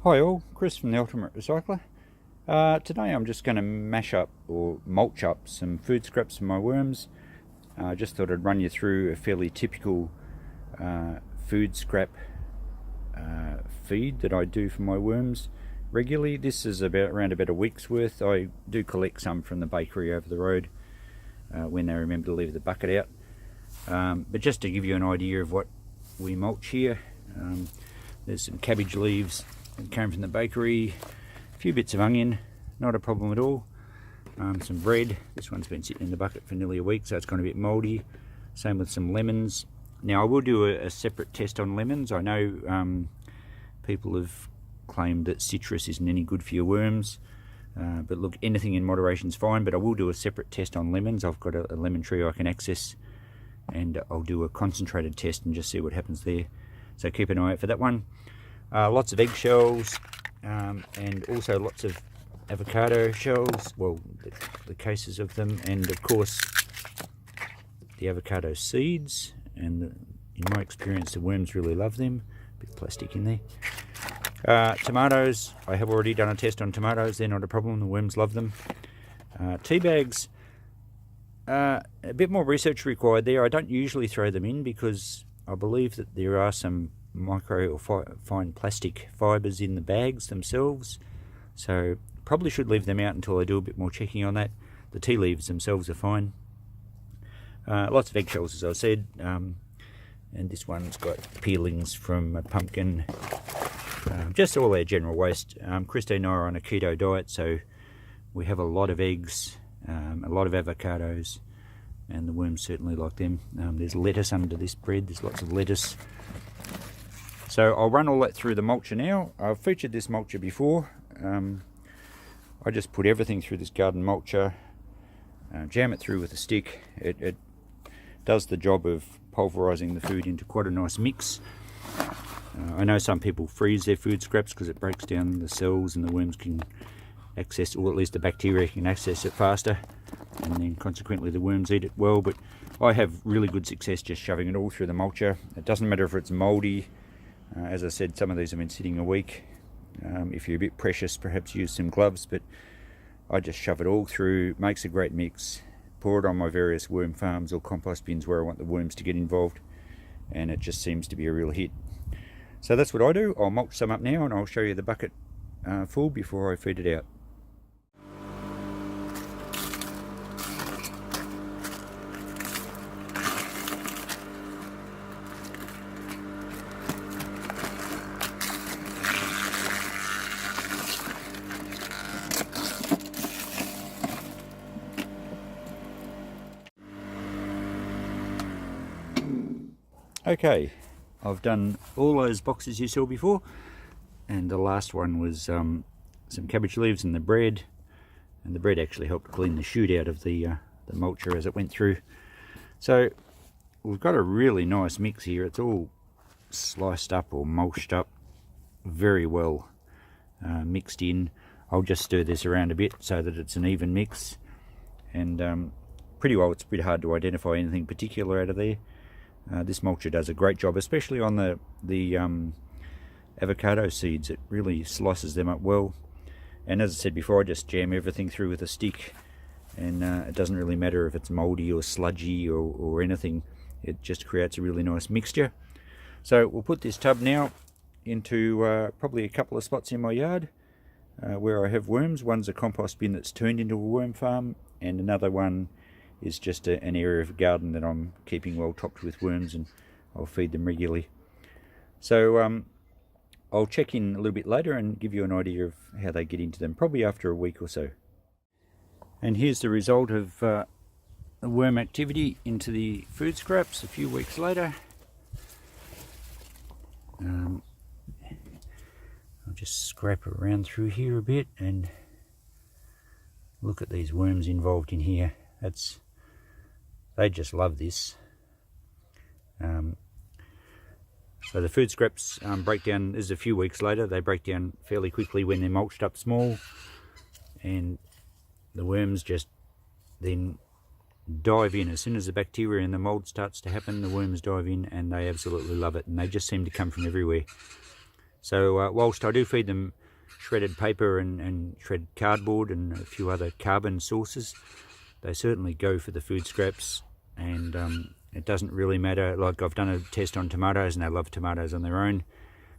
Hi all, Chris from the Ultimate Recycler. Today I'm just going to mash up or mulch up some food scraps for my worms. I just thought I'd run you through a fairly typical food scrap feed that I do for my worms regularly. This is around about a week's worth. I do collect some from the bakery over the road when they remember to leave the bucket out. But just to give you an idea of what we mulch here, there's some cabbage leaves that came from the bakery, a few bits of onion, not a problem at all, some bread. This one's been sitting in the bucket for nearly a week, so it's gone a bit mouldy. Same with some lemons. Now I will do a separate test on lemons. I know people have claimed that citrus isn't any good for your worms, but look, anything in moderation is fine. But I will do a separate test on lemons. I've got a lemon tree I can access, and I'll do a concentrated test and just see what happens there. So keep an eye out for that one. Lots of eggshells, and also lots of avocado shells, well, the cases of them, and of course the avocado seeds. And in my experience, the worms really love them. Bit of plastic in there. Tomatoes, I have already done a test on tomatoes. They're not a problem, the worms love them. Tea bags, a bit more research required there. I don't usually throw them in because I believe that there are some micro or fine plastic fibres in the bags themselves, so probably should leave them out until I do a bit more checking on that. The tea leaves themselves are fine. Lots of eggshells, as I said, and this one's got peelings from a pumpkin, just all our general waste. Christine and I are on a keto diet, so we have a lot of eggs, a lot of avocados, and the worms certainly like them. There's lettuce under this bread, there's lots of lettuce. So I'll run all that through the mulcher now. I've featured this mulcher before. I just put everything through this garden mulcher, jam it through with a stick. It does the job of pulverising the food into quite a nice mix. I know some people freeze their food scraps because it breaks down the cells and the worms can access, or at least the bacteria can access it faster, and then consequently the worms eat it well. But I have really good success just shoving it all through the mulcher. It doesn't matter if it's mouldy. As I said, some of these have been sitting a week. If you're a bit precious, perhaps use some gloves, but I just shove it all through. Makes a great mix. Pour it on my various worm farms or compost bins where I want the worms to get involved, and it just seems to be a real hit. So that's what I do. I'll mulch some up now and I'll show you the bucket full before I feed it out. Okay, I've done all those boxes you saw before, and the last one was some cabbage leaves and the bread actually helped clean the chute out of the mulcher as it went through. So we've got a really nice mix here. It's all sliced up or mulched up very well, mixed in. I'll just stir this around a bit so that it's an even mix, and pretty well it's a bit hard to identify anything particular out of there. This mulcher does a great job, especially on the avocado seeds. It really slices them up well, and as I said before, I just jam everything through with a stick, and it doesn't really matter if it's mouldy or sludgy or anything. It just creates a really nice mixture. So we'll put this tub now into probably a couple of spots in my yard where I have worms. One's a compost bin that's turned into a worm farm, and another one is just an area of garden that I'm keeping well topped with worms, and I'll feed them regularly. So I'll check in a little bit later and give you an idea of how they get into them, probably after a week or so. And here's the result of the worm activity into the food scraps a few weeks later. I'll just scrap around through here a bit and look at these worms involved in here. They just love this. So the food scraps break down. This is a few weeks later. They break down fairly quickly when they're mulched up small, and the worms just then dive in. As soon as the bacteria and the mold starts to happen, the worms dive in and they absolutely love it, and they just seem to come from everywhere. So whilst I do feed them shredded paper and shredded cardboard and a few other carbon sources, they certainly go for the food scraps, and it doesn't really matter. Like, I've done a test on tomatoes and they love tomatoes on their own,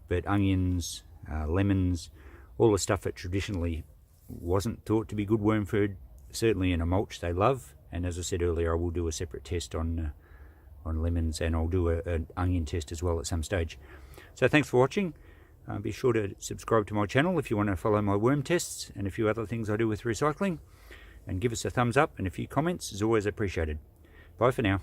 but onions, lemons, all the stuff that traditionally wasn't thought to be good worm food, certainly in a mulch they love. And as I said earlier, I will do a separate test on lemons, and I'll do an onion test as well at some stage. So thanks for watching. Be sure to subscribe to my channel if you want to follow my worm tests and a few other things I do with recycling. And give us a thumbs up and a few comments is always appreciated. Bye for now.